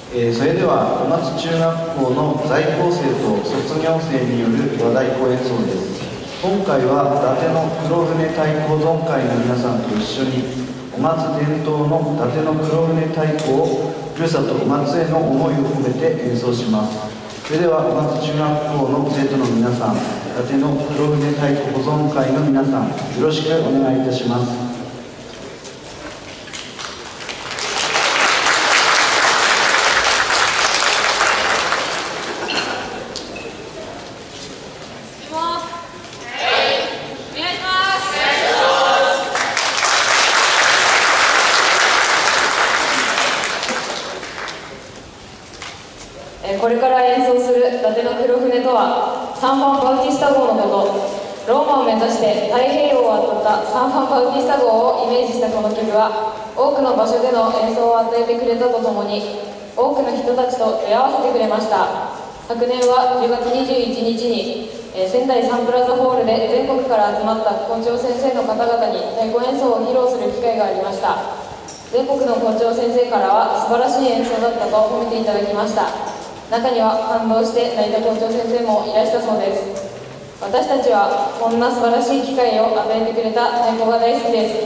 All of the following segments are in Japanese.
それでは雄勝中学校の在校生と卒業生による和太鼓演奏です。今回は伊達の黒船太鼓保存会の皆さんと一緒に雄勝伝統の伊達の黒船太鼓をふるさと雄勝への思いを込めて演奏します。それでは雄勝中学校の生徒の皆さん、伊達の黒船太鼓保存会の皆さん、よろしくお願いいたします。これから演奏する伊達の黒船とはサンファン・バウティスタ号のこと。ローマを目指して太平洋を渡ったサンファン・バウティスタ号をイメージしたこの曲は多くの場所での演奏を与えてくれたとともに多くの人たちと出会わせてくれました。昨年は10月21日に仙台サンプラザホールで全国から集まった校長先生の方々に太鼓演奏を披露する機会がありました。全国の校長先生からは素晴らしい演奏だったと褒めていただきました。中には感動して泣いた校長先生もいらしたそうです。私たちはこんな素晴らしい機会を与えてくれた太鼓が大好きです。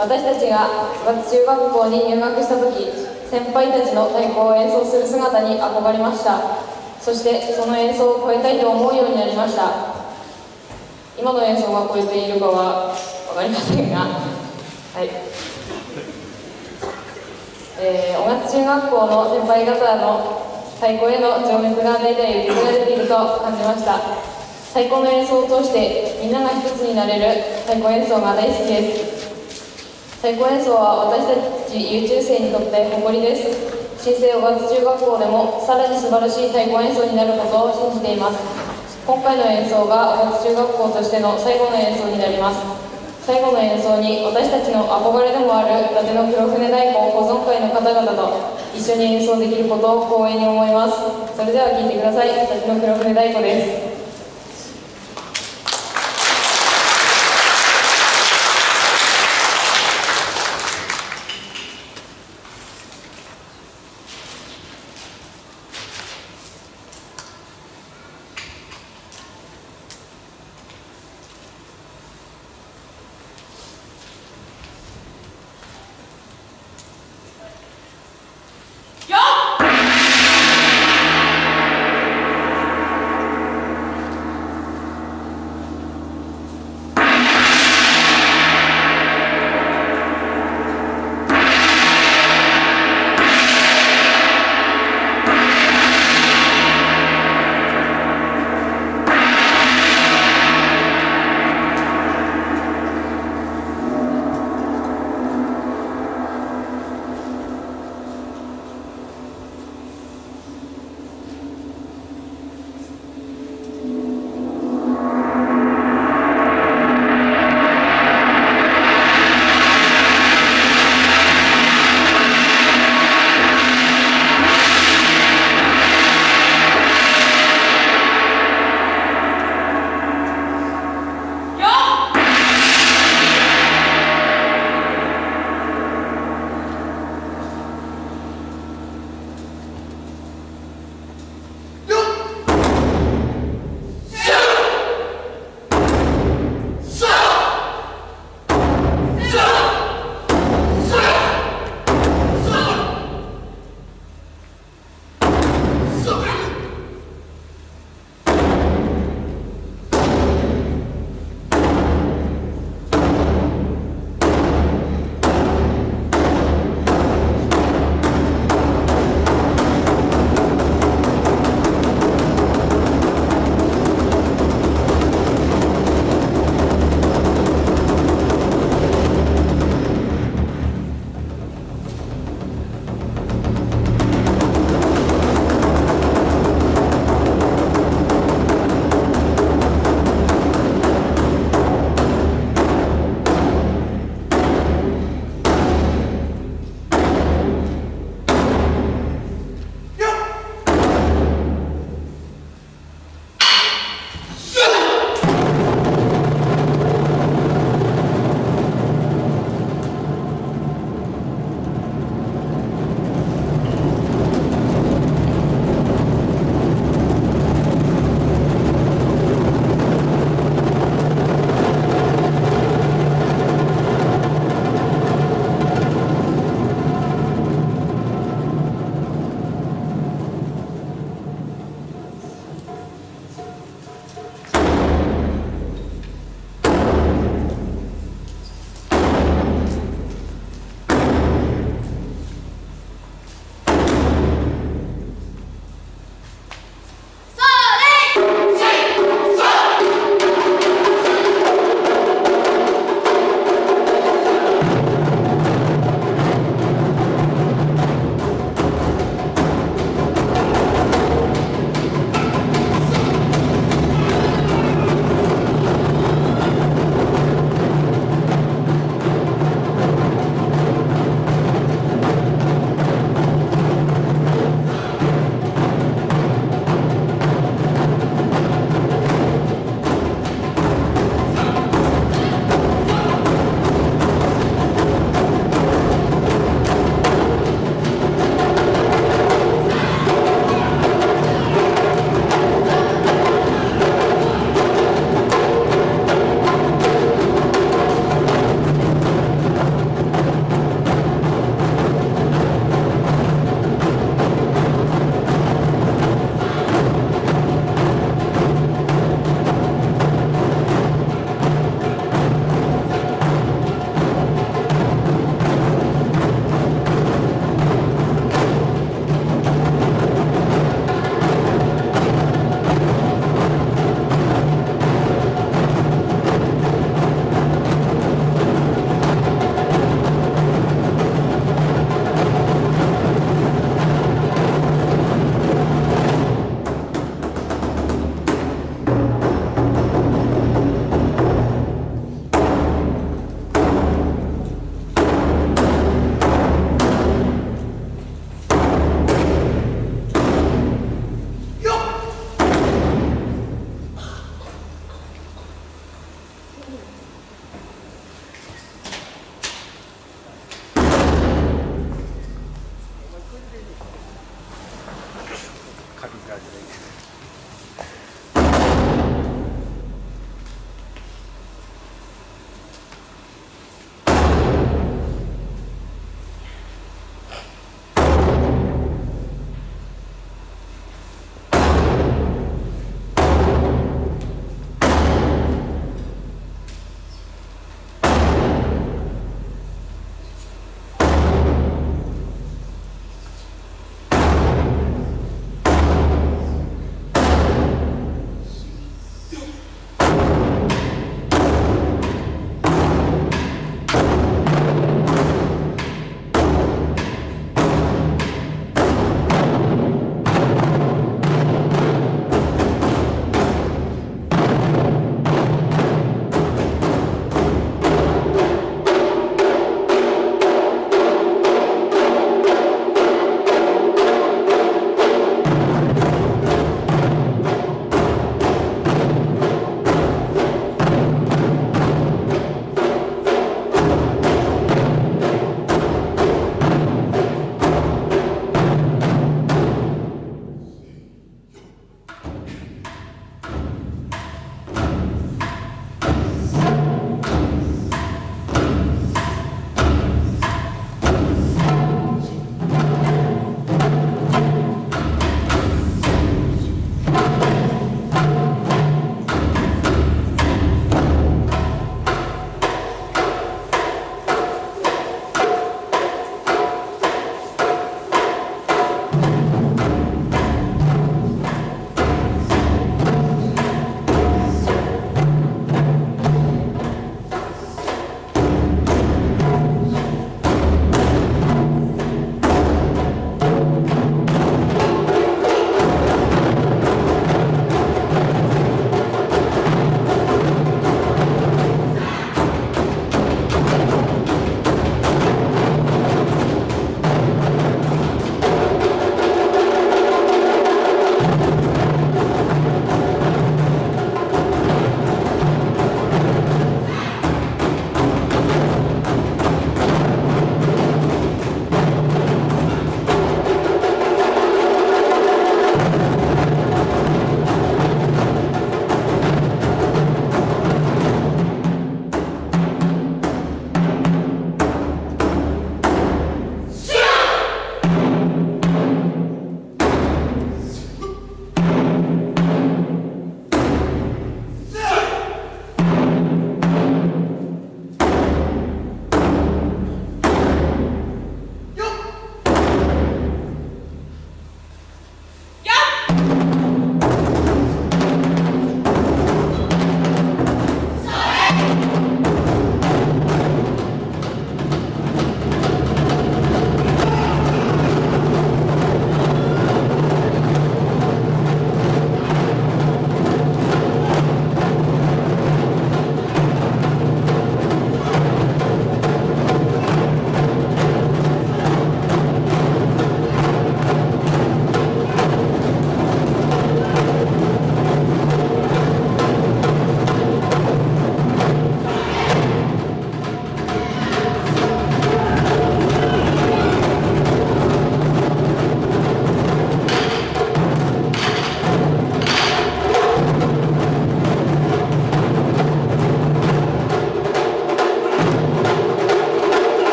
私たちが雄勝中学校に入学した時、先輩たちの太鼓を演奏する姿に憧れました。そしてその演奏を超えたいと思うようになりました。今の演奏が超えているかは分かりませんが、雄勝中学校の先輩方の太鼓への情熱が代々受け継がれていると感じました。太鼓の演奏を通してみんなが一つになれる太鼓演奏が大好きです。太鼓演奏は私たち優中生にとって誇りです。新生雄勝中学校でもさらに素晴らしい太鼓演奏になることを信じています。今回の演奏が雄勝中学校としての最後の演奏になります。最後の演奏に私たちの憧れでもある伊達の黒船太鼓保存会の方々と一緒に演奏できることを光栄に思います。それでは聴いてください。伊達の黒船太鼓です。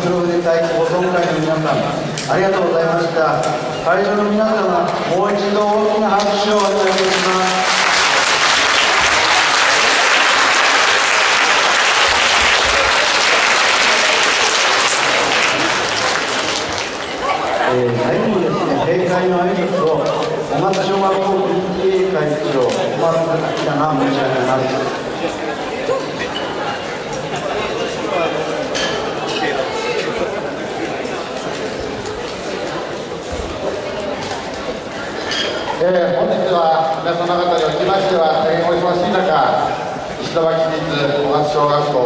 黒船太鼓保存会の皆さん、ありがとうございました。会場の皆様、もう一度大きな拍手をお願いいたします。最後にですね、閉会の挨拶を雄勝小学校 PTA 会長小松明が申し上げます。本日は皆様方におきましては大変お忙しい中、石巻市立雄勝小学校、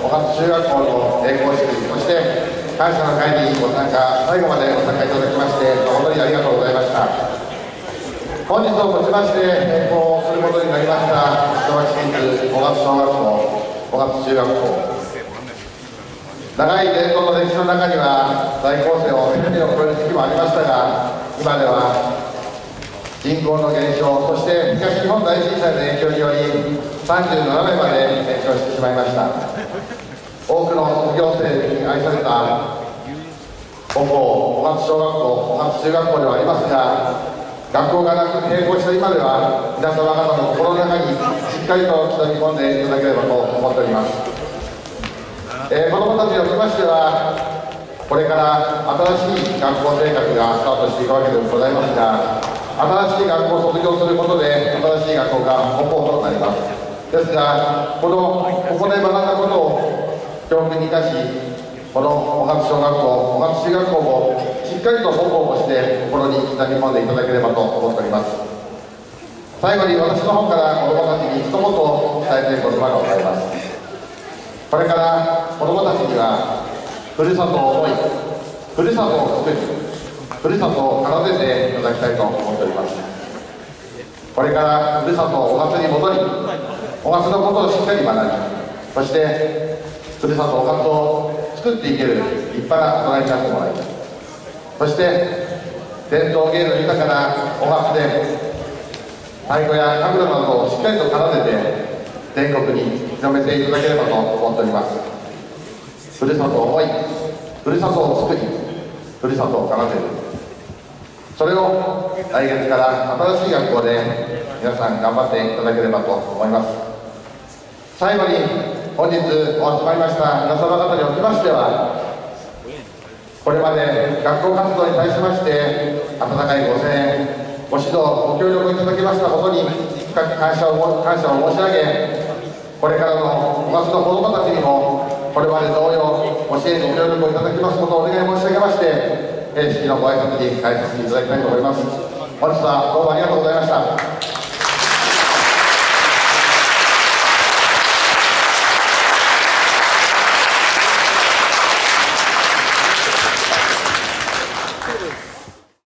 雄勝中学校の閉校式、そして感謝の会にご参加、最後までご参加いただきまして誠にありがとうございました。本日をもちまして閉校することになりました石巻市立雄勝小学校、雄勝中学校、長い伝統の歴史の中には在校生を1000人を超える時期もありましたが、今では人口の減少、そして東日本大震災の影響により37名まで減少してしまいました。多くの卒業生に愛された母校雄勝小学校、雄勝中学校ではありますが、学校がなく閉校した今では皆様方の心の中にしっかりと刻み込んでいただければと思っております。子どもたちにおきましては、これから新しい学校生活がスタートしていくわけでございますが、新しい学校を卒業することで新しい学校が母校となります。ですが、ここで学んだことを教訓に生かし、この雄勝小学校、雄勝中学校もしっかりと母校として心に刻み込んでいただければと思っております。最後に私の方から子どもたちに一言伝えたい言葉がございます。これから子どもたちにはふるさとを思い、ふるさとを作り、ふるさとを奏でていただきたいと思っております。これからふるさと雄勝に戻り、雄勝のことをしっかり学び、そしてふるさと雄勝を作っていける立派な大人になってもらい、そして伝統芸能豊かな雄勝で太鼓や神楽などをしっかりと奏でて全国に広めていただければと思っております。ふるさとを思い、ふるさとを作り、ふるさとを奏でる、それを来月から新しい学校で皆さん頑張っていただければと思います。最後に本日お集まりました皆様方におきましては、これまで学校活動に対しまして温かいご声援、ご指導、ご協力いただきましたことに深く感謝を申し上げ、これからの雄勝の子どもたちにもこれまで同様ご支援ご協力をいただきますことをお願い申し上げまして、式のご挨拶に変えさせていただきたいと思います。本日はどうもありがとうございました。